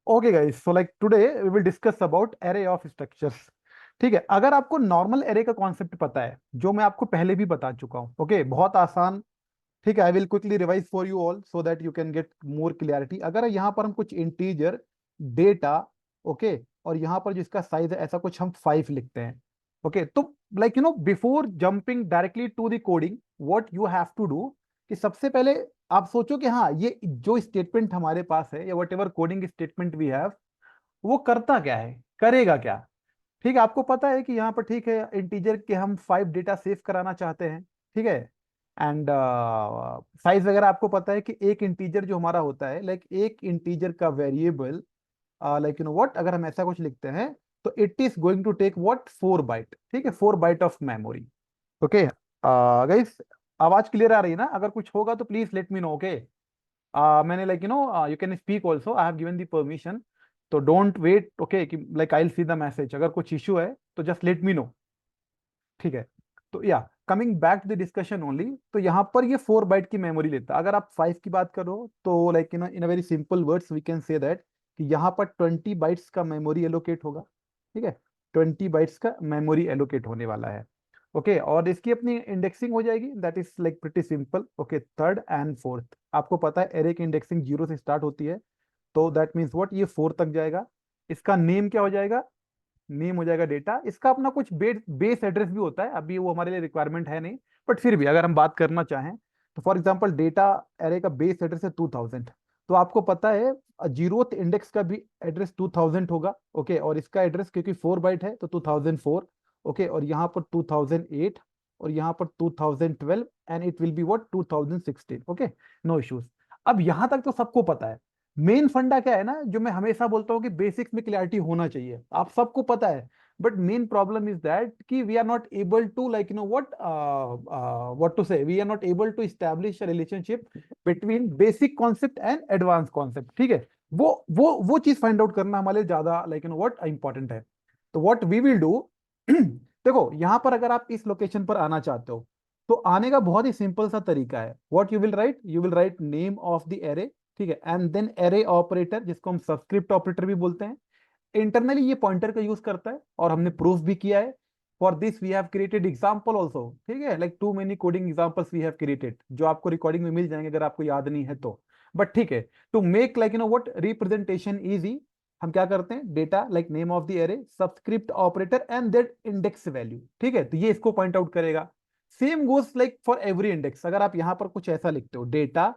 Okay guys, so like today we will discuss about array of structures. ठीक है, अगर आपको नॉर्मल एरे का कॉन्सेप्ट पता है, जो मैं आपको पहले भी बता चुका हूँ, ओके बहुत आसान। ठीक है, I will quickly revise for you all so that you can get more clarity. अगर यहाँ पर हम कुछ इंटीजर डेटा, ओके, और यहाँ पर जिसका साइज है ऐसा कुछ हम 5 लिखते हैं। ओके, तो like before jumping directly to the coding, what you have to do कि सबसे पहले आप सोचो कि हाँ, ये जो स्टेटमेंट हमारे पास है या whatever coding statement we have, वो करता क्या है, करेगा क्या। ठीक है, आपको पता है कि यहाँ पर ठीक है इंटीजर के हम 5 डेटा सेव कराना चाहते हैं। ठीक है, एंड साइज वगैरह आपको पता है कि एक इंटीजर जो हमारा होता है, लाइक एक इंटीजर का वेरिएबल, लाइक व्हाट अगर हम ऐसा कुछ लिखते हैं तो it is going to take what 4 byte. ठीक है, 4 byte of memory. Okay guys, आवाज क्लियर आ रही है ना? अगर कुछ होगा तो please let me know. Okay, मैंने like you can speak also, I have given the permission. तो डोंट वेट, ओके, कि like I will see the message. अगर कुछ इशू है तो जस्ट लेट मी नो। ठीक है, तो या coming back to the discussion only, तो यहाँ पर ये 4 बाइट की मेमोरी लेता है। अगर आप 5 की बात करो तो like in a very simple words we can say that कि यहाँ पर 20 बाइट्स का मेमोरी एलोकेट होगा। ठीक है, 20 बाइट्स का मेमोरी एलोकेट होने वाला है। ओके, और इसकी अपनी इंडेक्सिंग हो जाएगी, that is like pretty simple. Okay, third and fourth, आपको पता है एरे की इंडेक्सिंग 0 से स्टार्ट होती है, तो दैट मीन्स व्हाट, ये 4 तक जाएगा। इसका नेम क्या हो जाएगा? नेम हो जाएगा डेटा। इसका अपना कुछ बेस एड्रेस भी होता है, अभी वो हमारे लिए रिक्वायरमेंट है नहीं, बट फिर भी अगर हम बात करना चाहें तो फॉर एग्जांपल डेटा एरे का बेस एड्रेस है 2000। तो आपको पता है जीरोथ इंडेक्स का भी एड्रेस 2000 होगा। ओके, और इसका एड्रेस क्योंकि 4 बाइट है तो 2004। ओके, और यहाँ पर 2008, और यहाँ पर 2012, and it will be what 2016। Okay, no issues. अब यहां तक तो सबको पता है। मेन फंडा क्या है ना, जो मैं हमेशा बोलता हूँ कि बेसिक्स में क्लैरिटी होना चाहिए, आप सबको पता है। But main problem is that कि we are not able to like what to say, we are not able to establish a relationship between basic concept and advance concept. ठीक है, वो चीज फाइंड आउट करना हमारे लिए ज्यादा लाइक व्हाट इंपॉर्टेंट है। तो व्हाट वी विल डू देखो यहां पर अगर आप इस लोकेशन पर आना चाहते हो तो आने का बहुत ही सिंपल सा तरीका है। What you will write name of the array. ठीक है, एंड देन एरे ऑपरेटर, जिसको हम सबस्क्रिप्ट ऑपरेटर भी बोलते हैं, इंटरनली ये पॉइंटर का यूज करता है और हमने प्रूफ भी किया है। For this we have created example also. ठीक है, like too many coding examples we have created, जो आपको रिकॉर्डिंग में मिल जाएंगे अगर आपको याद नहीं है तो। बट ठीक है, to make like what representation easy, हम क्या करते हैं, data like name of the array, subscript operator and that index value. ठीक है, तो ये इसको पॉइंट आउट करेगा। Same goes like for every index. अगर आप यहां पर कुछ ऐसा लिखते हो डेटा,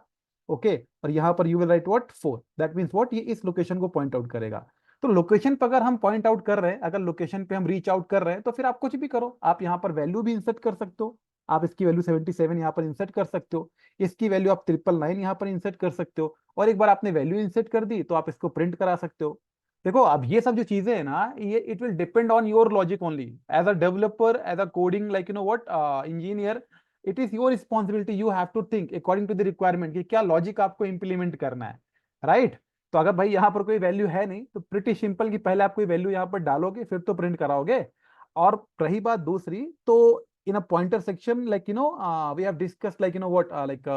ओके, और यहां पर you will write what 4, that means what, ये इस लोकेशन को पॉइंट आउट करेगा। तो लोकेशन पर अगर हम पॉइंट आउट कर रहे हैं, अगर लोकेशन पे हम रीच आउट कर रहे हैं, तो फिर आप कुछ भी करो, आप यहाँ पर वैल्यू भी इंसर्ट कर सकते हो। आप इसकी वैल्यू 77 यहाँ पर इंसर्ट कर सकते हो, इसकी वैल्यू आप 999 यहाँ पर इंसर्ट कर सकते हो, और एक बार आपने वैल्यू इंसर्ट कर दी तो आप इसको प्रिंट करा सकते हो। देखो अब ये सब जो चीजें है ना, ये it will depend on your logic only. As a developer, as a coding like what engineer, it is your responsibility, you have to think according to the requirement कि क्या लॉजिक आपको इंप्लीमेंट करना है। राइट, तो अगर भाई यहाँ पर कोई वैल्यू है नहीं तो प्रिटी सिंपल कि पहले आप कोई वैल्यू यहाँ पर डालोगे फिर तो प्रिंट कराओगे। और रही बात दूसरी, तो in a pointer section like we have discuss like what like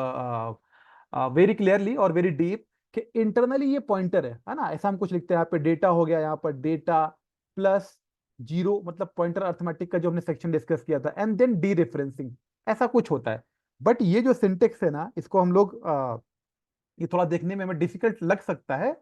very clearly और वेरी डीप कि इंटरनली ये पॉइंटर है ना। ऐसा हम कुछ लिखते हैं, यहाँ पे डेटा हो गया, यहाँ पर डेटा प्लस 0 मतलब पॉइंटर अर्थमेटिक का जो हमने सेक्शन डिस्कस किया था, एंड देन डी रेफरेंसिंग, ऐसा कुछ होता है। बट ये जो सिंटेक्स है ना, इसको हम लोग ये थोड़ा देखने में हमें डिफिकल्ट लग सकता है।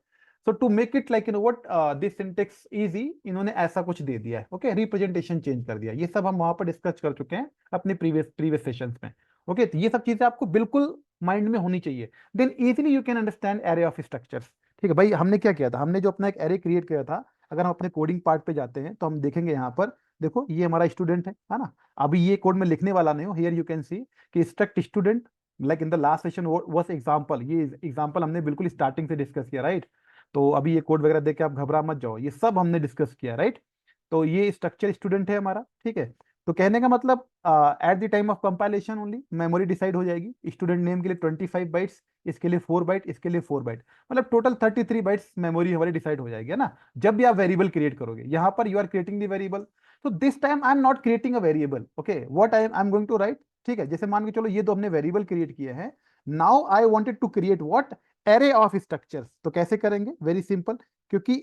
So to make it like what this syntax easy, इन्होंने ऐसा कुछ दे दिया है। ओके, रिप्रेजेंटेशन चेंज कर दिया। ये सब हम वहां पर डिस्कस कर चुके हैं अपने प्रीवियस प्रीवियस सेशंस में। ओके, तो ये सब चीजें आपको बिल्कुल माइंड में होनी चाहिए, then easily you can understand array of structures. ठीक है भाई, हमने क्या किया था, हमने जो अपना एक एरे क्रिएट किया था, अगर हम अपने कोडिंग पार्ट पे जाते हैं तो हम देखेंगे यहाँ पर, देखो ये हमारा स्टूडेंट है ना। अभी ये कोड में लिखने वाला नहीं हो, हियर यू कैन सी कि struct student, like in the last session was example, ये एग्जांपल हमने बिल्कुल स्टार्टिंग से डिस्कस किया। राइट, तो अभी ये कोड वगैरह देख के आप घबरा मत जाओ, ये सब हमने डिस्कस किया। राइट, तो ये स्ट्रक्चर स्टूडेंट है हमारा। ठीक है, तो कहने का मतलब at the time of compilation only memory decide हो जाएगी। स्टूडेंट नेम के लिए 25 बाइट्स, इसके लिए 4 बाइट, इसके लिए 4 बाइट, मतलब टोटल 33 बाइट्स मेमोरी हमारी डिसाइड हो जाएगी, है ना। जब भी आप वेरिएबल क्रिएट करोगे, यहाँ पर you are creating the variable, तो this time I am not creating a variable. Okay, what I am going to write. ठीक है, जैसे मान के चलो ये तो हमने वेरिएबल क्रिएट किए हैं, now I wanted to create what, array of structures. तो कैसे करेंगे? वेरी सिंपल, क्योंकि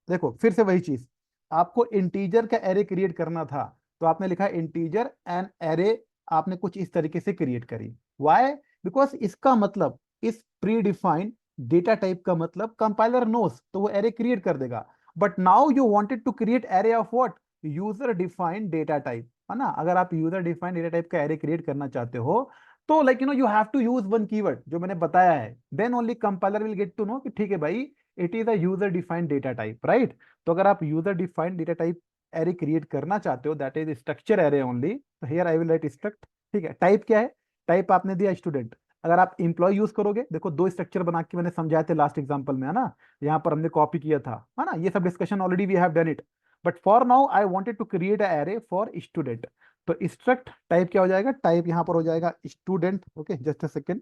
देखो फिर से वही चीज, आपको इंटीजर का एरे क्रिएट करना था, तो आपने लिखा इंटीजर एंड एरे, आपने कुछ इस तरीके से क्रिएट करी। वाई? बिकॉज इसका मतलब, इस प्री डिफाइंड डेटा टाइप का मतलब कंपाइलर नोस, तो वो एरे क्रिएट कर देगा। But now you wanted to create array of what, user defined data type, है ना? अगर आप यूजर डिफाइंड डेटा टाइप का एरे क्रिएट करना चाहते हो, तो like you have to use one keyword जो मैंने बताया है, then only compiler will get to know कि ठीक है भाई, it is a user defined data type, right? तो अगर आप user defined data type array create करना चाहते हो, that is structure array only, तो here I will write struct. ठीक है, टाइप क्या है? टाइप आपने दिया स्टूडेंट। अगर आप इंप्लॉय यूज करोगे, देखो दो स्ट्रक्चर बना के मैंने समझाया थे लास्ट एग्जांपल में, है ना? यहाँ पर हमने कॉपी किया था, है ना? ये सब discussion already we have done it. But for now I wanted to create a array for student. तो स्ट्रक्ट टाइप क्या हो जाएगा? टाइप यहाँ पर हो जाएगा student. Okay, just a second,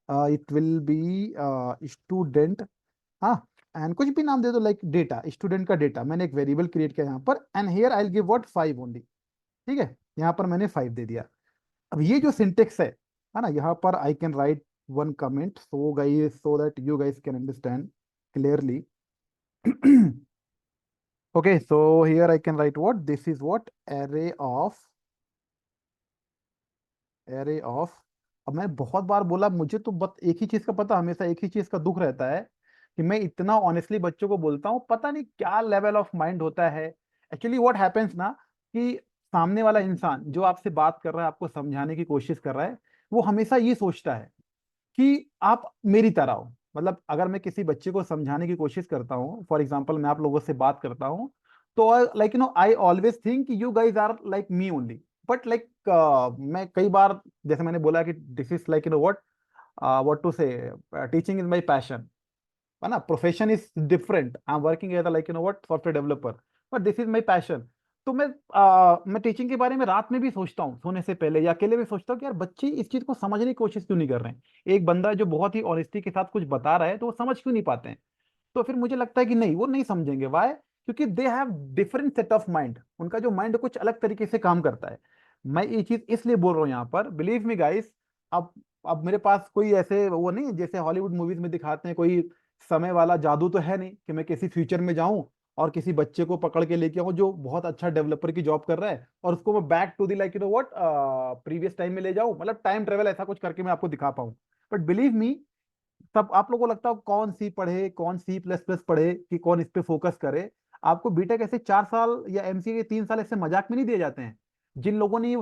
it will be student. हाँ, एंड कुछ भी नाम दे दो, लाइक डेटा, स्टूडेंट का डेटा। मैंने एक वेरिएबल क्रिएट किया यहाँ पर, and here I will give what, 5 only. ठीक है, यहाँ पर मैंने 5 दे दिया। अब ये जो सिंटेक्स है ना, यहाँ पर आई can right one comment so guys, so that you guys can understand clearly. okay, so here I can write what, this is what, array of। अब मैं बहुत बार बोला, मुझे तो बस एक ही चीज का पता, हमेशा एक ही चीज का दुख रहता है कि मैं इतना ऑनेस्टली बच्चों को बोलता हूँ, पता नहीं क्या लेवल ऑफ माइंड होता है। एक्चुअली व्हाट हैपेंस ना, कि सामने वाला इंसान जो आपसे बात कर रहा है, आपको समझाने की कोशिश कर रहा है, वो हमेशा ये सोचता है कि आप मेरी तरह हो। मतलब अगर मैं किसी बच्चे को समझाने की कोशिश करता हूँ, फॉर एग्जाम्पल मैं आप लोगों से बात करता हूँ, तो like I always think you guys are like me only. But like मैं कई बार, जैसे मैंने बोला कि this is like what to say, teaching is my passion, है ना? Profession is different, I am working as like what, software developer, but this is my passion. तो मैं टीचिंग के बारे में रात में भी सोचता हूँ, सोने से पहले या अकेले भी सोचता हूँ कि यार बच्चे इस चीज को समझने की कोशिश क्यों नहीं कर रहे हैं। एक बंदा जो बहुत ही ऑनेस्टी के साथ कुछ बता रहा है, तो वो समझ क्यों नहीं पाते हैं? तो फिर मुझे लगता है कि नहीं, वो नहीं समझेंगे। वाई? क्योंकि they have different set of mind, उनका जो माइंड कुछ अलग तरीके से काम करता है। मैं ये चीज इसलिए बोल रहा हूँ यहाँ पर, बिलीव मी गाइस। अब अब मेरे पास कोई ऐसे वो नहीं है, जैसे हॉलीवुड मूवीज में दिखाते हैं, कोई समय वाला जादू तो है नहीं कि मैं किसी फ्यूचर में जाऊं और किसी बच्चे को पकड़ के लेके आऊं जो बहुत अच्छा डेवलपर की जॉब कर रहा है, और उसको मैं back to the like what, previous time में ले जाऊं, मतलब टाइम ट्रेवल ऐसा कुछ करके मैं आपको दिखा पाऊं। बट बिलीव मी, तब आप लोगों को लगता है कौन सी पढ़े, कौन सी प्लस प्लस पढ़े, कि कौन इस पे फोकस करे। आपको बीटेक ऐसे 4 साल या एमसीए के 3 साल ऐसे मजाक में नहीं दिए जाते हैं। जिन लोगों ने,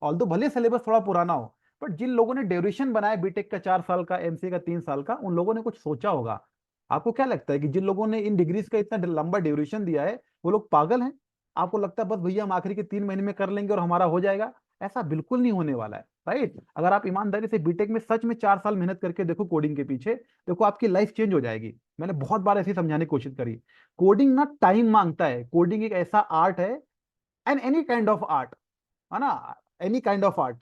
ऑल्दो भले सिलेबस थोड़ा पुराना हो, बट जिन लोगों ने ड्यूरेशन बनाया बीटेक का 4 साल का, एमसीए का 3 साल का, उन लोगों ने कुछ सोचा होगा। आपको क्या लगता है कि जिन लोगों ने इन डिग्रीज का इतना लंबा ड्यूरेशन दिया है, वो लोग पागल हैं? आपको लगता है बस भैया हम आखिरी के 3 महीने में कर लेंगे और हमारा हो जाएगा? ऐसा बिल्कुल नहीं होने वाला है, राइट? अगर आप ईमानदारी से बीटेक में सच में 4 साल मेहनत करके देखो कोडिंग के पीछे, देखो आपकी लाइफ चेंज हो जाएगी। मैंने बहुत बार ऐसे समझाने की कोशिश करी। कोडिंग ना टाइम मांगता है, कोडिंग एक ऐसा आर्ट है, and any kind of art, है ना? Any kind of art.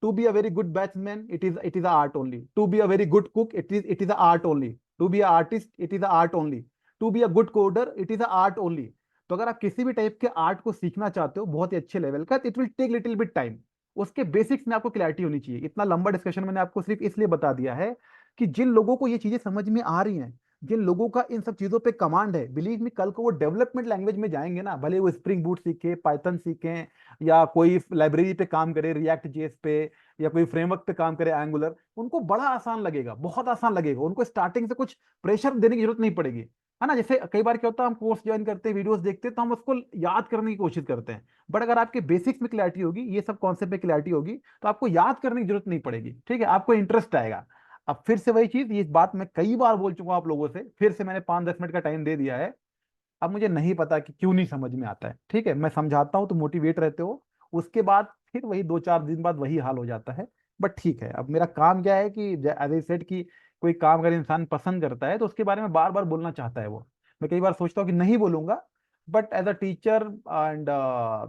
To be a very good batsman, it is art only. To be a very good cook, it is art only. To be a artist, it is art only. To be a good coder, it is art only. तो अगर आप किसी भी type के art को सीखना चाहते हो बहुत ही अच्छे लेवल का, it will take little bit time. उसके बेसिक्स में आपको क्लैरिटी होनी चाहिए। इतना लंबा डिस्कशन मैंने आपको सिर्फ इसलिए बता दिया है कि जिन लोगों को ये चीजें समझ में आ रही हैं, जिन लोगों का इन सब चीजों पे कमांड है, बिलीव में कल को वो डेवलपमेंट लैंग्वेज में जाएंगे ना, भले वो स्प्रिंग बूट सीखे, पाइथन सीखें, या कोई लाइब्रेरी पे काम करे रिएक्ट जेएस पे, या कोई फ्रेमवर्क पे काम करे एंगुलर, उनको बड़ा आसान लगेगा, बहुत आसान लगेगा। उनको स्टार्टिंग से कुछ प्रेशर देने की जरूरत नहीं पड़ेगी, है ना? जैसे कई बार क्या होता है, हम कोर्स ज्वाइन करते हैं, वीडियोस देखते हैं, तो हम उसको याद करने की कोशिश करते हैं। बट अगर आपके बेसिक्स में क्लैरिटी होगी, ये सब कॉन्सेप्ट में क्लैरिटी होगी, तो आपको याद करने की जरूरत नहीं पड़ेगी। ठीक है, आपको इंटरेस्ट आएगा। अब फिर से वही चीज, ये बात मैं कई बार बोल चुका हूं आप लोगों से, फिर से मैंने 5-10 मिनट का टाइम दे दिया है। अब मुझे नहीं पता कि क्यों नहीं समझ में आता है। ठीक है, मैं समझाता हूं तो मोटिवेट रहते हो, उसके बाद फिर वही 2-4 दिन बाद वही हाल हो जाता है। बट ठीक है, अब मेरा काम क्या है कि एज ए सेड कि कोई काम अगर इंसान पसंद करता है तो उसके बारे में बार बार बोलना चाहता है वो। मैं कई बार सोचता हूँ कि नहीं बोलूंगा, but as a teacher and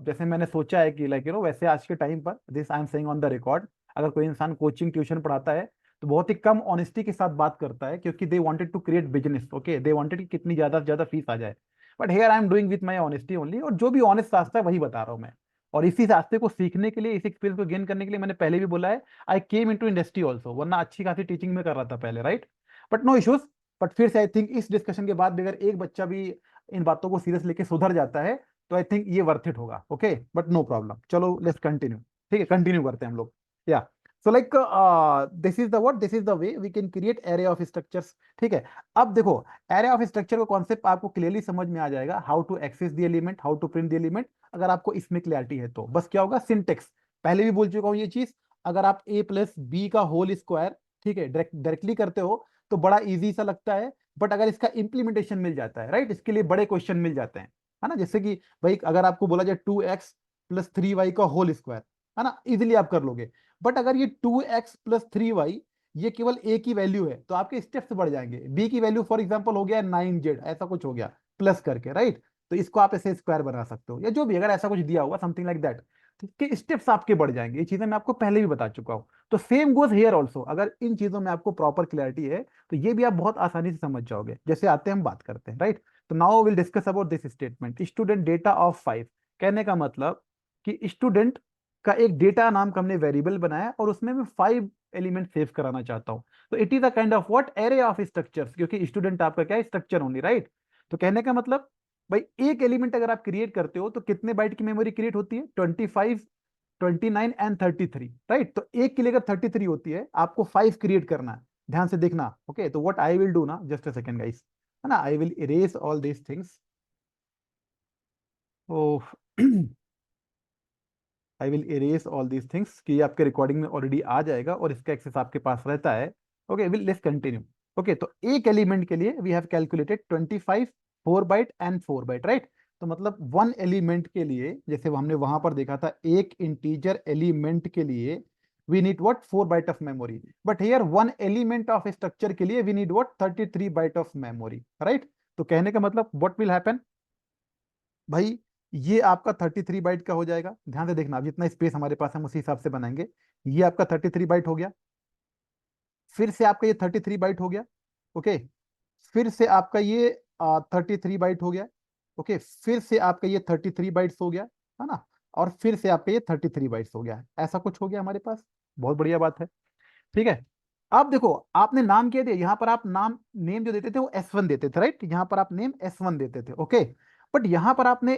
जैसे मैंने सोचा है कि लाइक वैसे आज के टाइम पर, this I am saying on the record, अगर कोई इंसान कोचिंग ट्यूशन पढ़ाता है तो बहुत ही कम ऑनेस्टी के साथ बात करता है, क्योंकि they wanted to create business. Okay, they wanted कि कितनी ज्यादा से ज्यादा फीस आ जाए। But here I am doing with my honesty only, और जो भी ऑनेस्ट रास्ता है वही बता रहा हूँ मैं। और इसी रास्ते को सीखने के लिए, इस एक्सपीरियंस को गेन करने के लिए मैंने पहले भी बोला है, I came into industry also, वरना अच्छी खासी टीचिंग में कर रहा था पहले, right. But no issues. But फिर से आई थिंक इस डिस्कशन के बाद भी अगर एक बच्चा भी इन बातों को सीरियस लेके सुधर जाता है तो आई थिंक ये वर्थ इट होगा। ओके, बट नो प्रॉब्लम, चलो लेट्स कंटिन्यू। ठीक है, कंटिन्यू करते हैं हम लोग। या so like this is the way we can create array of structures. ठीक है, अब देखो, एरे ऑफ स्ट्रक्चर का कॉन्सेप्ट आपको क्लियरली समझ में आ जाएगा, how to access the element, how to print the element. अगर आपको इसमें क्लैरिटी है तो बस क्या होगा, सिंटेक्स पहले भी बोल चुका हूं ये चीज। अगर आप a प्लस बी का होल स्क्वायर, ठीक है, डायरेक्टली करते हो तो बड़ा इजी सा लगता है, बट अगर इसका इंप्लीमेंटेशन मिल जाता है, राइट, इसके लिए बड़े क्वेश्चन मिल जाते हैं, है ना। जैसे कि भाई अगर आपको बोला जाए 2x + 3y का होल स्क्वायर, है ना, इजिली आप कर लोगे। बट अगर ये 2x + 3y ये केवल a की वैल्यू है तो आपके स्टेप्स बढ़ जाएंगे। b की वैल्यू फॉर एग्जांपल हो गया 9z, ऐसा कुछ हो गया प्लस करके, राइट। तो इसको आप ऐसे स्क्वायर बना सकते हो या जो भी, अगर ऐसा कुछ दिया हुआ समथिंग लाइक दैट, के स्टेप्स आपके बढ़ जाएंगे। ये चीजें मैं आपको पहले भी बता चुका हूं। तो सेम गोज हियर ऑल्सो, अगर इन चीजों में आपको प्रॉपर क्लैरिटी है तो ये भी आप बहुत आसानी से समझ जाओगे। जैसे आते हैं हम बात करते हैं, राइट। तो now will discuss about this statement, student data of 5। कहने का मतलब कि स्टूडेंट का एक डेटा नाम का हमने वेरिएबल बनाया और उसमें मैं 5 एलिमेंट सेव कराना चाहता हूं। तो it is a kind of what, array of structures, क्योंकि स्टूडेंट आपका क्या है, स्ट्रक्चर ओनली, राइट। तो कहने का मतलब भाई एक एलिमेंट अगर आप क्रिएट करते हो तो कितने बाइट की मेमोरी क्रिएट होती है, 25, 29 एंड 33, राइट। तो एक के लिए अगर 33 होती है, आपको 5 क्रिएट करना है, ध्यान से देखना। ओके, तो व्हाट आई विल डू ना, जस्ट अ सेकंड गाइस, है ना, I will erase all these things. Oh I will erase all these things, कि ये आपके रिकॉर्डिंग में ऑलरेडी आ जाएगा और इसका एक्सेस आपके पास रहता है। Okay, will let's continue. Okay, तो एक एलिमेंट के लिए we have calculated 25, 4 byte and 4 byte, right. तो मतलब वन एलिमेंट के लिए, जैसे हमने वहां पर देखा था, एक इंटीजर एलिमेंट के लिए we need what, 4 byte of memory. But here one element of structure के लिए we need what, 33 byte of memory, right. तो कहने का मतलब व्हाट विल हैपन भाई, ये आपका 33 बाइट का हो जाएगा। ध्यान से देखना, अब जितना स्पेस हमारे पास है हम उसी हिसाब से बनाएंगे। ये आपका 33 बाइट हो गया, फिर से आपका ये 33 बाइट हो गया। ओके, फिर से आपका ये 33 बाइट हो गया। ओके, फिर से आपका ये 33 बाइट्स हो गया, है ना। और फिर से आपका ये 33 बाइट्स हो गया, ऐसा कुछ हो गया हमारे पास। बहुत बढ़िया बात है। ठीक है, अब देखो, आपने नाम क्या दिया, यहां पर आप नाम नेम जो देते थे वो S1 देते थे, राइट। यहां पर आप नेम S1 देते थे, ओके। बट यहां पर आपने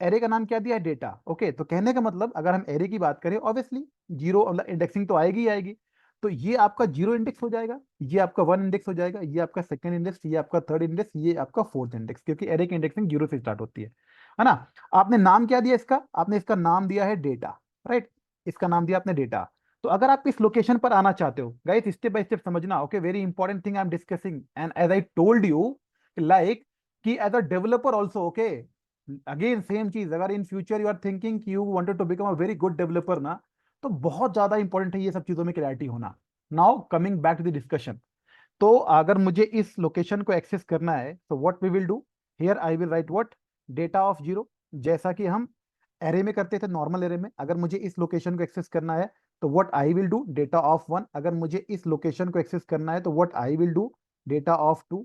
एरे का नाम क्या दिया है, डेटा। ओके, तो कहने का मतलब अगर हम एरे की बात करें, ऑब्वियसली जीरो मतलब इंडेक्सिंग तो आएगी ही आएगी। तो ये आपका जीरो इंडेक्स हो जाएगा, ये आपका 1 इंडेक्स हो जाएगा, ये आपका सेकंड इंडेक्स, ये आपका थर्ड इंडेक्स, ये आपका फोर्थ इंडेक्स, क्योंकि एरे की इंडेक्सिंग जीरो से स्टार्ट होती है ना। आपने नाम क्या दिया इसका, आपने इसका नाम दिया है डेटा, राइट। इसका नाम दिया आपने डेटा। तो अगर आप इस लोकेशन पर आना चाहते हो, गाइस स्टेप बाय स्टेप समझना, okay, very important thing I am discussing, and as I told you, like कि as a developer also, okay, again same चीज, अगर in future you are thinking कि you wanted to become a very good developer ना, तो बहुत ज्यादा important है ये सब चीजों में क्लैरिटी होना। Now coming back to the discussion, तो अगर मुझे इस लोकेशन को एक्सेस करना है तो what we will do, here I will write what, data of zero, जैसा कि हम एरे में करते थे, नॉर्मल एरे में। अगर मुझे इस लोकेशन को एक्सेस करना है तो what I will do, data of 1। अगर मुझे इस लोकेशन को एक्सेस करना है तो what I will do, data of 2।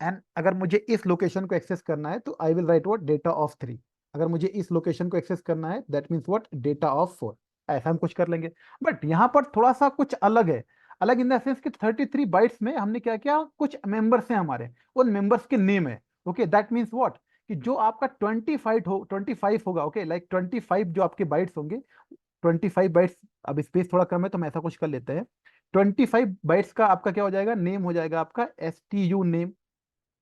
And अगर मुझे इस लोकेशन को एक्सेस करना है तो I will write what, data of 3। अगर मुझे इस लोकेशन को एक्सेस करना है that means what, data of 4। ऐसा हम कुछ कर लेंगे। बट यहाँ पर थोड़ा सा कुछ अलग है, अलग इन द सेंस कि 33 बाइट्स में हमने क्या किया, कुछ मेंबर्स हैं हमारे, उन मेंबर्स के नेम है। ओके, दैट मीन्स व्हाट, कि जो आपका 25 होगा, ओके, लाइक 25 जो आपके बाइट्स होंगे, 25 बाइट्स। अब स्पेस थोड़ा कम है तो हम ऐसा कुछ कर लेते हैं, 25 बाइट्स का आपका क्या हो जाएगा, नेम हो जाएगा आपका STU नेम,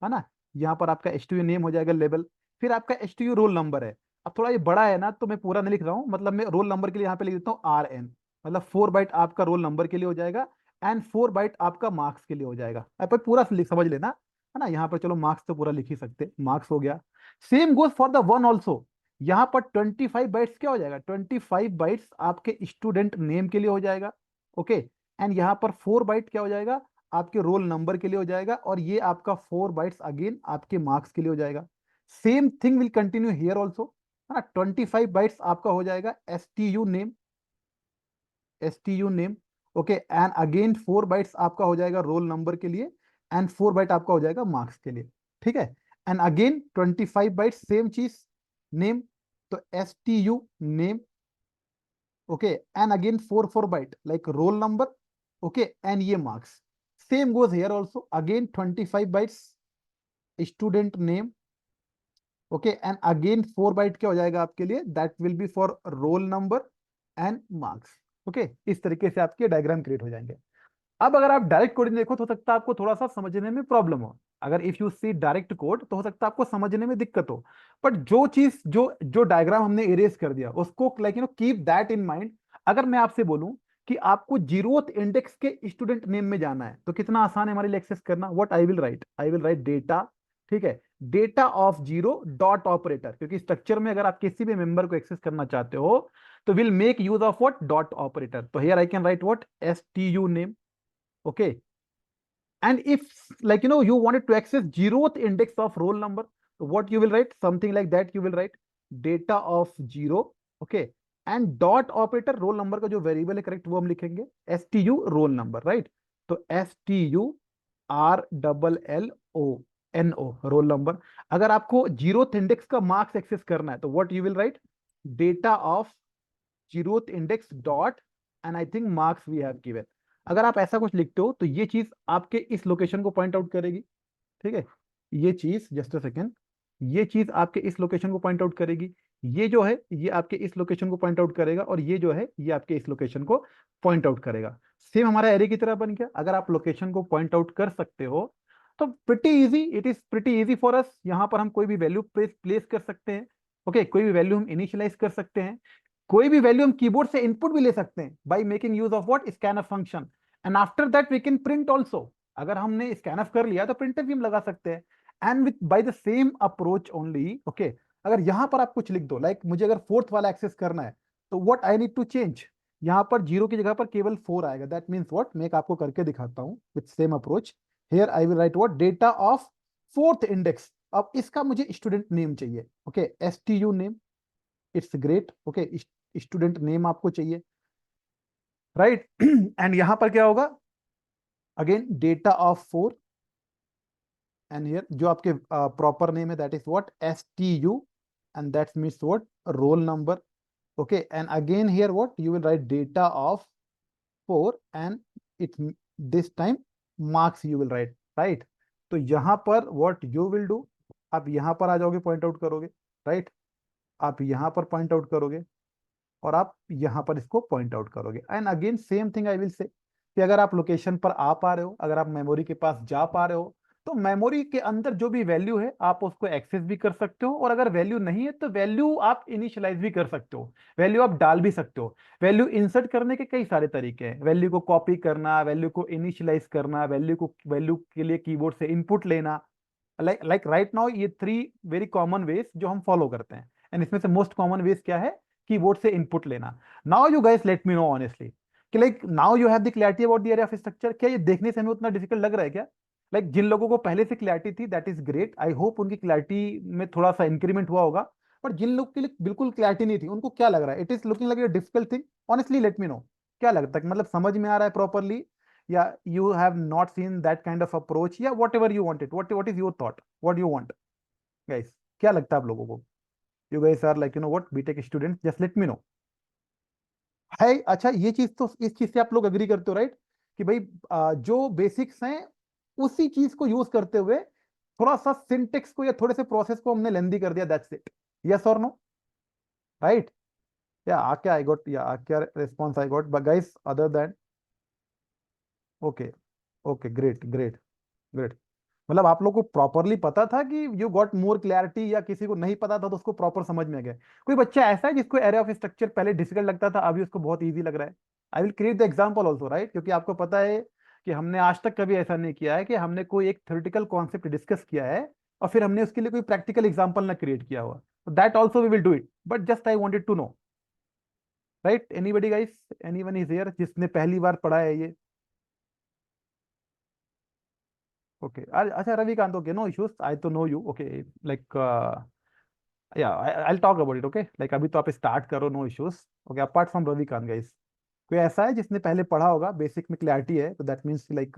है ना। यहाँ पर आपका STU नेम हो जाएगा लेवल, फिर आपका STU रोल नंबर है। अब थोड़ा ये बड़ा है ना तो मैं पूरा नहीं लिख रहा हूँ, मतलब मैं रोल नंबर के लिए यहाँ पे लिख देता हूँ RN, मतलब 4 बाइट आपका रोल नंबर के लिए हो जाएगा, एंड 4 बाइट आपका मार्क्स के लिए हो जाएगा। अब पर पूरा समझ लेना, है ना। यहाँ पर चलो मार्क्स तो पूरा लिख ही सकते, मार्क्स हो गया। Same goes for the one also, यहाँ पर 25 बाइट्स क्या हो जाएगा, 25 बाइट्स आपके स्टूडेंट नेम के लिए हो जाएगा, ओके। एंड यहाँ पर 4 बाइट क्या हो जाएगा, आपके रोल नंबर के लिए हो जाएगा, और ये आपका 4 बाइट्स अगेन आपके मार्क्स के लिए हो जाएगा। Same thing will continue here also, है ना। 25 बाइट्स आपका हो जाएगा STU name, STU name, okay. And again 4 bytes आपका हो जाएगा रोल नंबर के लिए, एंड 4 बाइट आपका हो जाएगा मार्क्स के लिए, ठीक है। एंड अगेन 25 बाइट्स सेम चीज, नेम, तो STU name, okay, and again 4 byte like roll number, okay, and ये marks. Same goes here also, again 25 bytes student name, okay, and again 4 byte क्या हो जाएगा आपके लिए, that will be for roll number and marks, okay. इस तरीके से आपके डायग्राम क्रिएट हो जाएंगे। अब अगर आप डायरेक्ट कोडिंग देखो तो हो सकता है आपको थोड़ा सा समझने में प्रॉब्लम हो। अगर if you see direct code तो हो सकता है आपको समझने में दिक्कत हो। बट जो चीज जो जो डायग्राम हमने इरेज कर दिया उसको like keep that in mind. अगर मैं आपसे बोलूं कि आपको जीरोथ इंडेक्स के स्टूडेंट नेम में जाना है तो कितना आसान है हमारे लिए एक्सेस करना। What I will write data, ठीक है, data of zero dot operator, क्योंकि स्ट्रक्चर में अगर आप किसी भी मेंबर को एक्सेस करना चाहते हो तो will make use of what dot operator. तो here I can write what STU name, okay, and if you wanted to access zeroth index of roll number, so what you will write, something like that you will write data of zero, okay, and dot operator roll number का जो variable है correct वो हम लिखेंगे STU roll number, right. तो STURLLO roll number. अगर आपको zeroth index का मार्क्स एक्सेस करना है तो what you will write, data of zeroth index dot and I think marks we have given. अगर आप ऐसा कुछ लिखते हो तो ये चीज आपके इस लोकेशन को पॉइंट आउट करेगी, ठीक है। ये चीज जस्ट अ सेकेंड, ये चीज आपके इस लोकेशन को पॉइंट आउट करेगी, ये जो है ये आपके इस लोकेशन को पॉइंट आउट करेगा, और ये जो है ये आपके इस लोकेशन को पॉइंट आउट करेगा। सेम हमारा एरे की तरह बन गया। अगर आप लोकेशन को पॉइंट आउट कर सकते हो तो pretty easy, it is pretty easy for us. यहाँ पर हम कोई भी वैल्यू प्लेस कर सकते हैं, ओके, कोई भी वैल्यू हम इनिशियलाइज कर सकते हैं, कोई भी वैल्यू हम कीबोर्ड से इनपुट भी ले सकते हैं by making use of what scanf function, and after that we can print also. अगर हमने स्कैनफ कर लिया तो प्रिंटर भी हम लगा सकते हैं, and with by the same approach only, okay. अगर यहां पर आप कुछ लिख दो लाइक मुझे अगर फोर्थ वाला एक्सेस करना है तो what I need to change, यहां पर जीरो की जगह पर केवल 4 आएगा। दैट मीन्स व्हाट, मैं एक आपको करके दिखाता हूं with same approach. Here I will write what data of fourth index. अब इसका मुझे स्टूडेंट नेम चाहिए, okay, STU name, it's great, okay, student name आपको चाहिए, राइट। एंड यहां पर क्या होगा, again data of 4, and here जो आपके प्रॉपर नेम है that is what STU, and that means what roll number, okay, and again here what you will write data of 4 and it this time marks you will write, right। तो यहां पर what you will do, आप यहां पर आ जाओगे, point out करोगे, right, आप यहां पर पॉइंट आउट करोगे और आप यहां पर इसको पॉइंट आउट करोगे। And again same thing I will say कि अगर आप लोकेशन पर आ पा रहे हो, अगर आप मेमोरी के पास जा पा रहे हो तो मेमोरी के अंदर जो भी वैल्यू है आप उसको एक्सेस भी कर सकते हो, और अगर वैल्यू नहीं है तो वैल्यू आप इनिशियलाइज भी कर सकते हो, वैल्यू आप डाल भी सकते हो। वैल्यू इंसर्ट करने के कई सारे तरीके हैं, वैल्यू को कॉपी करना, वैल्यू को इनिशियलाइज करना, वैल्यू के लिए कीबोर्ड से इनपुट लेना, लाइक राइट नाउ ये 3 वेरी कॉमन वेज जो हम फॉलो करते हैं। एंड इसमें से मोस्ट कॉमन वेज क्या है, कीबोर्ड से इनपुट लेना। Now you guys let me know honestly कि like now you have the clarity about the area of structure. क्या ये देखने से हमें उतना डिफिकल्ट लग रहा है क्या? लाइक जिन लोगों को पहले से क्लैरिटी थी that is great, I hope उनकी क्लैरिटी में थोड़ा सा इंक्रीमेंट हुआ होगा। बट जिन लोग के लिए बिल्कुल क्लैरिटी नहीं थी उनको क्या लग रहा है, it is looking like a difficult thing, honestly late me no. क्या लगता है, मतलब समझ में आ रहा है प्रॉपरली, या you have not seen that kind of approach, या whatever you wanted, what is your thought, what you want guys? क्या लगता है आप लोगों को? You guys are like what BTech student, just let me know. है अच्छा, ये चीज तो इस चीज से आप लोग अग्री करते हो राइट कि भाई जो बेसिक्स हैं उसी चीज को यूज करते हुए थोड़ा सा सिंटेक्स को या थोड़े से प्रोसेस को हमने लेंदी कर दिया, दैट्स इट, यस और नो, राइट? या क्या आई गॉट, या क्या response I got guys other than? Okay, okay, great great great. मतलब आप लोग को प्रॉपरली पता था कि यू गॉट मोर क्लैरिटी, या किसी को नहीं पता था तो उसको प्रॉपर समझ में आ गया? कोई बच्चा ऐसा है जिसको एरे ऑफ स्ट्रक्चर पहले डिफिकल्ट लगता था अभी उसको बहुत इजी लग रहा है? I will create the example also, right, क्योंकि आपको पता है कि हमने आज तक कभी ऐसा नहीं किया है कि हमने कोई एक थ्योरेटिकल कॉन्सेप्ट डिस्कस किया है और फिर हमने उसके लिए कोई प्रैक्टिकल एग्जांपल ना क्रिएट किया हुआ। That also we will do it, but just I wanted to know, right? Anybody guys, anyone is here जिसने पहली बार पढ़ा है ये? ओके, अच्छा Ravikant, okay, no issues, I तो नो यू, ओके, लाइक या I talk about it, okay, like अभी तो आप स्टार्ट करो, no issues, okay, apart from Ravikant guys. कोई ऐसा है जिसने पहले पढ़ा होगा, बेसिक में क्लैरिटी है, तो that means like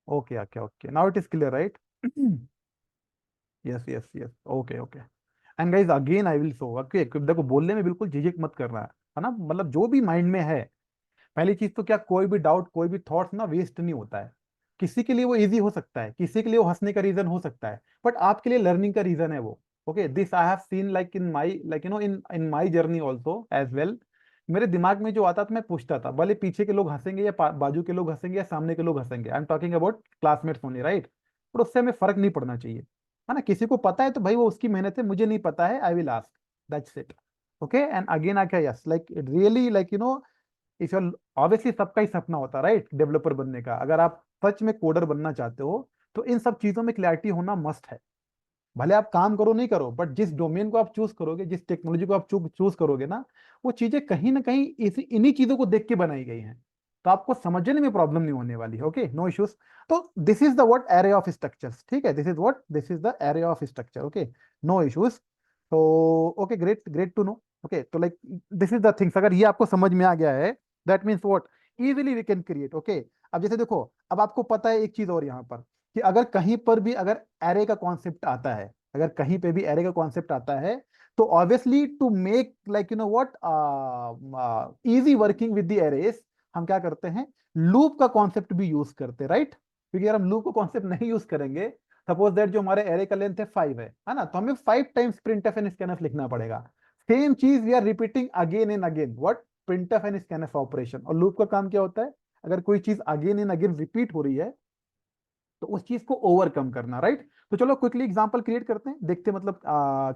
okay, okay, okay, now it is clear, right? Yes yes yes, okay okay. And guys again I will show, okay, देखो बोलने में बिल्कुल झिझक मत करना है ना, मतलब जो भी माइंड में है, पहली चीज तो क्या, कोई भी डाउट कोई भी थॉट्स ना वेस्ट नहीं होता है। किसी के लिए वो इजी हो सकता है, किसी के लिए वो हंसने का रीजन हो सकता है, बट आपके लिए लर्निंग का रीजन है वो। Okay, this I have seen like in my, like in in my journey also as well. मेरे दिमाग में जो आता था मैं पूछता था, भले पीछे के लोग हंसेंगे या बाजू के लोग हंसेंगे या सामने के लोग हंसेंगे, I am talking about classmates only, right. पर उससे हमें फर्क नहीं पड़ना चाहिए, है ना। किसी को पता है तो भाई वो उसकी मेहनत है, मुझे नहीं पता है, I will ask, that's it. Okay, and again आके yes, like really, like if you, obviously सबका ही सपना होता है राइट डेवलपर बनने का। अगर आप सच में कोडर बनना चाहते हो तो इन सब चीजों में क्लैरिटी होना मस्ट है। भले आप काम करो नहीं करो, बट जिस डोमेन को आप चूज करोगे, जिस टेक्नोलॉजी को आप चूज करोगे ना, वो चीजें कहीं ना कहीं इन्हीं चीजों को देख के बनाई गई हैं। तो आपको समझने में प्रॉब्लम नहीं होने वाली, ओके, नो इश्यूज। तो this is the what array of structures, ठीक है, this is the array of structure, okay, no issues. तो okay, great great to know. Okay, तो like this is the things, अगर ये आपको समझ में आ गया है, that means what, easily we can create. Okay, अब जैसे देखो, अब आपको पता है एक चीज और यहाँ पर, कि अगर कहीं पर भी अगर एरे का कॉन्सेप्ट आता है, अगर कहीं पे भी एरे का कॉन्सेप्ट आता है, तो obviously to make like what easy working with the arrays, हम क्या करते हैं, लूप का कॉन्सेप्ट भी यूज करते हैं, राइट। क्योंकि अगर हम लूप का कॉन्सेप्ट नहीं यूज करेंगे, सपोज दैट जो हमारे एरे का लेंथ है 5 है ना, तो हमें 5 टाइम्स printf एंड scanf लिखना पड़ेगा। सेम चीज we are repeating again and again, what, printf and scanf operation. और लूप का काम क्या होता है, अगर कोई चीज अगेन एंड अगेन रिपीट हो रही है तो उस चीज को ओवरकम करना, राइट। तो चलो क्विकली एग्जांपल क्रिएट करते हैं, देखते हैं मतलब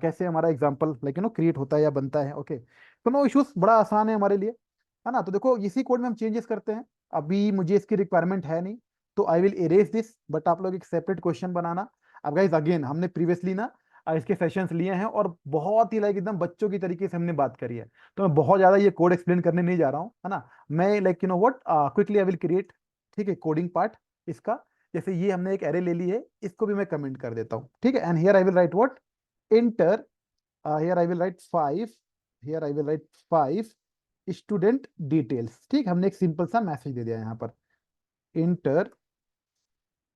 कैसे हमारा एग्जांपल लाइक क्रिएट होता है या बनता है। ओके, तो नो इश्यूज, बड़ा आसान है हमारे लिए, है ना। तो देखो इसी कोड में हम चेंजेस करते हैं, अभी मुझे इसकी रिक्वायरमेंट है नहीं, तो I will erase this, but आप लोग एक सेपरेट क्वेश्चन बनाना। अब गाइस अगेन हमने प्रीवियसली ना इसके सेशंस लिए हैं, और बहुत ही लाइक एकदम बच्चों की तरीके से हमने बात करी है, तो मैं बहुत ज्यादा ये कोड एक्सप्लेन करने नहीं जा रहा हूँ, है ना। मैं like what quickly I will create, ठीक है, कोडिंग पार्ट इसका। जैसे ये हमने एक एरे ले ली है, इसको भी मैं कमेंट कर देता हूँ, ठीक है। And here I will write what, inter, here I will right 5, here I will right 5 student details, ठीक, हमने एक सिंपल सा मैसेज दे दिया यहाँ पर, इंटर,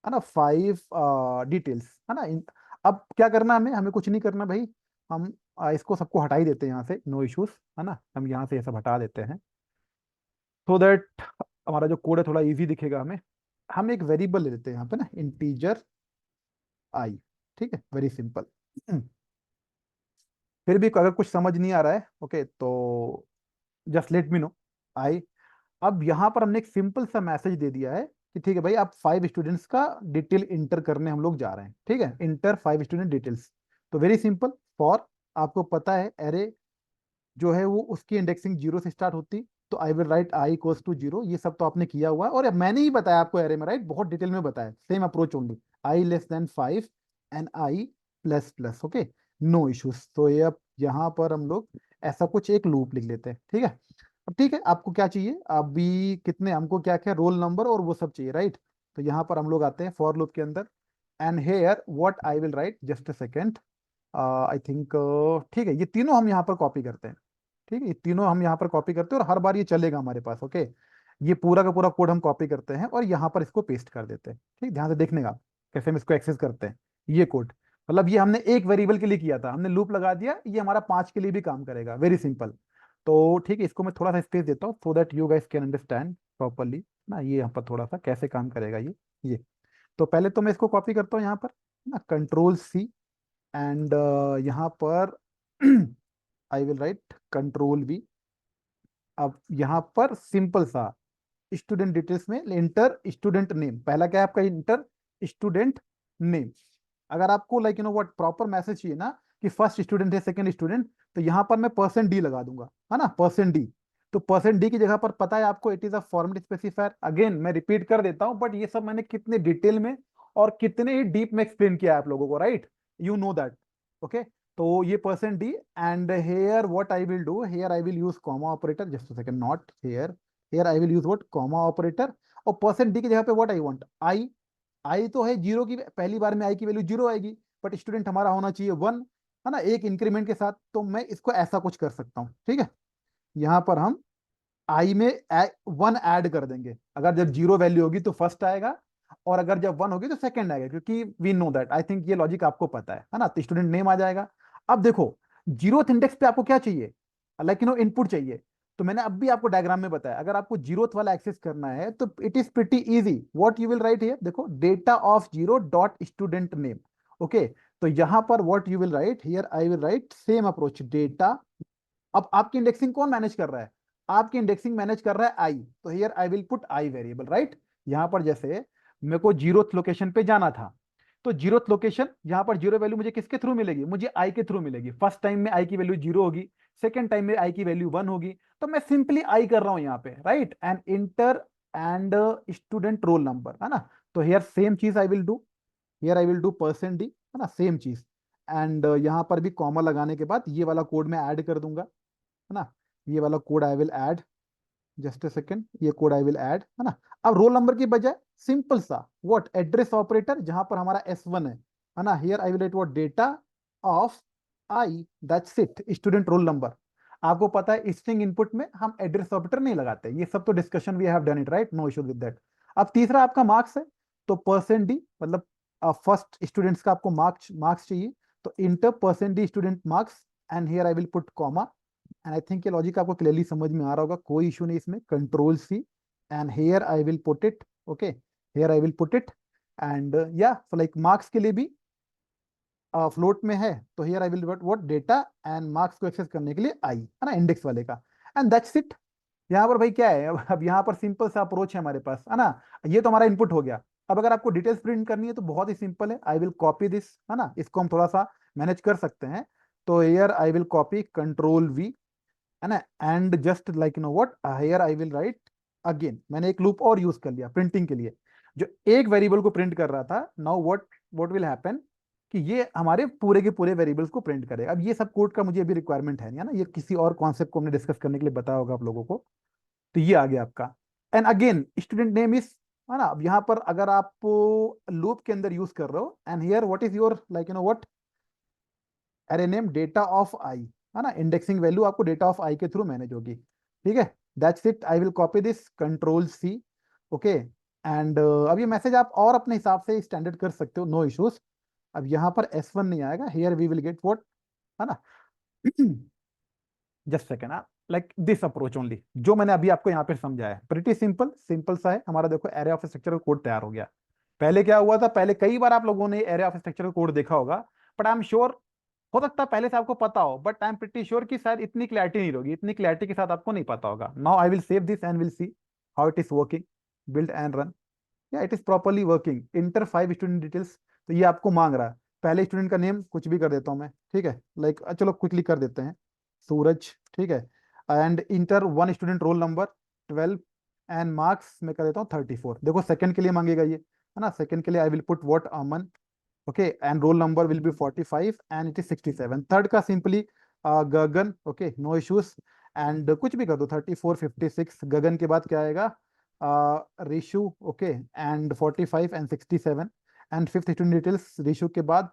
है ना, 5 डिटेल्स, है ना। अब क्या करना, हमें हमें कुछ नहीं करना भाई, हम इसको सबको हटा ही देते हैं यहाँ से, नो इश्यूज, है ना। हम यहाँ से ये सब हटा देते हैं, सो दैट हमारा जो कोड है थोड़ा इजी दिखेगा हमें। हम एक वेरिएबल ले लेते हैं यहाँ पे ना, इंटीजर आई, ठीक है, वेरी सिंपल। फिर भी अगर कुछ समझ नहीं आ रहा है, ओके, तो जस्ट लेट मी नो, आई। अब यहाँ पर हमने एक सिंपल सा मैसेज दे दिया है कि ठीक है भाई, आप 5 स्टूडेंट्स का डिटेल इंटर करने हम लोग जा रहे हैं, ठीक है, इंटर 5 स्टूडेंट डिटेल्स। तो वेरी सिंपल, फॉर, आपको पता है एरे जो है वो उसकी इंडेक्सिंग 0 से स्टार्ट होती, तो I will write I equals to 0, ये सब तो आपने किया हुआ है, और मैंने ही बताया आपको एरे में, राइट, बहुत डिटेल में बताया, same approach only, I less than 5 and I plus plus, okay, no issues. तो ये अब यहाँ पर हम लोग ऐसा कुछ एक लूप लिख लेते हैं, ठीक है। अब ठीक है, आपको क्या चाहिए अभी, कितने हमको क्या क्या रोल नंबर और वो सब चाहिए, राइट। तो यहाँ पर हम लोग आते हैं फॉर लूप के अंदर, and here what I will write, just a second, I think, ठीक है, ये तीनों हम यहाँ पर कॉपी करते हैं, ठीक है, ये तीनों हम यहाँ पर कॉपी करते हैं, और हर बार ये चलेगा हमारे पास, ओके। ये पूरा का पूरा कोड हम कॉपी करते हैं और यहाँ पर इसको पेस्ट कर देते हैं, ठीक, ध्यान से देखने का कैसे हम इसको एक्सेस करते हैं। ये कोड, मतलब ये हमने एक वेरिएबल के लिए किया था, हमने लूप लगा दिया, ये हमारा 5 के लिए भी काम करेगा, वेरी सिंपल। तो ठीक है, इसको मैं थोड़ा सा स्पेस देता हूँ so that you guys can understand properly ना, ये यहाँ पर थोड़ा सा कैसे काम करेगा ये। तो पहले तो मैं इसको कॉपी करता हूँ यहाँ पर ना, कंट्रोल सी, एंड यहाँ पर आई विल राइट कंट्रोल वी। अब यहाँ पर सिंपल सा स्टूडेंट डिटेल्स में इंटर स्टूडेंट नेम, पहला क्या है आपका, इंटर स्टूडेंट नेम। अगर आपको लाइक व्हाट प्रॉपर मैसेज चाहिए ना, कि फर्स्ट स्टूडेंट है सेकंड स्टूडेंट, तो यहाँ पर मैं परसेंट डी लगा दूंगा, है ना, परसेंट डी। तो परसेंट डी की जगह पर पता है आपको, it is a format specifier, again मैं रिपीट कर देता हूं, बट ये सब मैंने कितने डिटेल में और कितने ही डीप में एक्सप्लेन किया है आप लोगों को, right, you know that, okay. तो ये percent D, and here what I will do, here I will use comma operator, just a second, not here, here I will use what, comma operator. और percent D की जगह पे what I want, आई, आई तो है 0 की, पहली बार में आई की वैल्यू 0 आएगी, बट स्टूडेंट हमारा होना चाहिए 1, है ना, एक इंक्रीमेंट के साथ। तो मैं इसको ऐसा कुछ कर सकता हूँ, ठीक है, यहाँ पर हम आई में 1 ऐड कर देंगे, अगर जब 0 वैल्यू होगी तो फर्स्ट आएगा, और अगर जब 1 होगी तो सेकंड आएगा, क्योंकि we know that, I think ये लॉजिक आपको पता है ना। तो स्टूडेंट नेम आ जाएगा, अब देखो, जीरोथ इंडेक्स पे आपको क्या चाहिए, लाइक इनपुट चाहिए। तो मैंने अब भी आपको डायग्राम में बताया, अगर आपको जीरोथ वाला एक्सेस करना है तो it is pretty easy. What you will write here, देखो data of zero dot student name. Okay, तो यहां पर what you will write here, I will write same approach data. अब आपकी इंडेक्सिंग कौन मैनेज कर रहा है, आपकी इंडेक्सिंग मैनेज कर रहा है आई, तो here I will put I variable, right. यहां पर जैसे मेरे को जीरोथ लोकेशन पे जाना था, तो जीरोथ लोकेशन, यहां पर जीरो वैल्यू मुझे किसके थ्रू मिलेगी, मुझे आई के थ्रू मिलेगी। फर्स्ट टाइम में आई की वैल्यू जीरो होगी, सेकेंड टाइम में आई की वैल्यू वन होगी। तो मैं सिंपली आई कर रहा हूं यहाँ पे, right, and inter and student roll number, है ना। तो हियर सेम चीज आई will do, here I will do percent D, है ना, सेम चीज। एंड यहाँ पर भी कॉमा लगाने के बाद ये वाला कोड मैं ऐड कर दूंगा, है ना। ये वाला code I will add, just a second, ये कोड आई विल ऐड, है ना। अब रोल नंबर की बजाय सिंपल सा व्हाट एड्रेस ऑपरेटर, जहां पर हमारा S1 है ना, here I will write what data of I, that's it, student roll number. आपको पता है स्ट्रिंग इनपुट में हम एड्रेस ऑपरेटर नहीं लगाते, ये सब तो discussion we have done it, right, no issue with that. अब तीसरा आपका मार्क्स है, तो परसेंट डी, मतलब फर्स्ट स्टूडेंट्स का आपको मार्क्स मार्क्स चाहिए, तो inter percent D student marks, and here I will put comma. And I think ये लॉजिक आपको क्लियरली समझ में आ रहा होगा, कोई इशू नहीं इसमें, control C, and here I will put it, okay, here I will put it. And या सो लाइक मार्क्स के लिए भी फ्लोट में है, तो here I will what data and marks को एक्सेस करने के लिए आई, है ना, इंडेक्स वाले का। And that's it. यहाँ पर भाई क्या है, अब यहाँ पर सिंपल सा अप्रोच है हमारे पास, है ना। ये तो हमारा इनपुट हो गया। अब अगर आपको डिटेल्स प्रिंट करनी है तो बहुत ही सिंपल है, आई विल कॉपी दिस, है ना, इसको हम थोड़ा सा मैनेज कर सकते हैं। तो here I will copy control we, है ना, and just like what here I will right again, मैंने एक लूप और यूज कर लिया प्रिंटिंग के लिए, जो एक वेरिएबल को प्रिंट कर रहा था, नाउ व्हाट विल हैपन, कि ये हमारे पूरे के पूरे वेरिएबल्स को प्रिंट करेगा। अब ये सब कोड का मुझे अभी रिक्वायरमेंट है नहीं, है ना, ये किसी और कॉन्सेप्ट को हमने डिस्कस करने के लिए बताया होगा आप लोगों को। तो ये आ गया आपका। And again student name is, है ना, अब यहाँ पर अगर आप लूप के अंदर यूज कर रहे हो, and here what is your like what array name data of I, है ना, इंडेक्सिंग वैल्यू आपको डेटा ऑफ आई के थ्रू मैनेज होगी, ठीक है। That's it, I will copy this control C, okay. And अब ये मैसेज आप और अपने हिसाब से स्टैंडर्ड कर सकते हो, नो इश्यूज। अब यहाँ पर S1 नहीं आएगा, here we will get what, है ना, just second, like this approach only, जो मैंने अभी आपको यहाँ पे समझाया है, प्रिटी सिंपल, सिंपल सा है हमारा। देखो एरे ऑफ स्ट्रक्चर का कोड तैयार हो गया। पहले क्या हुआ था, पहले कई बार आप लोगों ने एरे ऑफ स्ट्रक्चर का कोड देखा होगा, बट आई एम श्योर, हो सकता है पहले से आपको पता हो, but I am pretty sure कि शायद इतनी क्लैरिटी नहीं होगी, इतनी क्लैरिटी के साथ आपको नहीं पता होगा। Now I will save this and will see how it is working, build and run, या it is properly working. Enter 5 student details, तो ये आपको मांग रहा है, पहले स्टूडेंट का नेम कुछ भी कर देता हूं मैं, ठीक है, लाइक चलो क्विकली कर देते हैं, सूरज, ठीक है। And inter 1 student roll number 12, and marks मैं कर देता हूँ 34। देखो सेकंड के लिए मांगेगा ये, है ना, सेकंड के लिए I will put what Aman, okay, and roll number will be 45 and it is 67। Third का simply Gagan, okay, no issues, and कुछ भी कर दो 34 56। गगन के बाद क्या आएगा, Rishu, okay, and 45 and 67। And fifth student details Rishu के बाद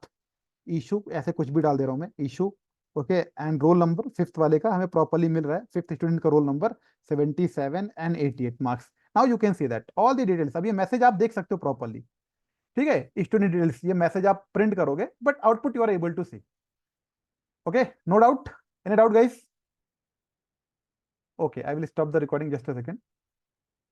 इशू, ऐसे कुछ भी डाल दे रहा हूँ मैं, issue, okay, and roll number fifth वाले का हमें प्रॉपरली मिल रहा है, फिफ्थ स्टूडेंट का roll number 77 and 88 marks. Now you can see that all the details, अब ये मैसेज आप देख सकते हो प्रॉपरली, ठीक है। स्टूडेंट डिटेल्स ये मैसेज आप प्रिंट करोगे, but output you are able to see, okay, no doubt, any doubt guys, okay, I will stop the recording just a second.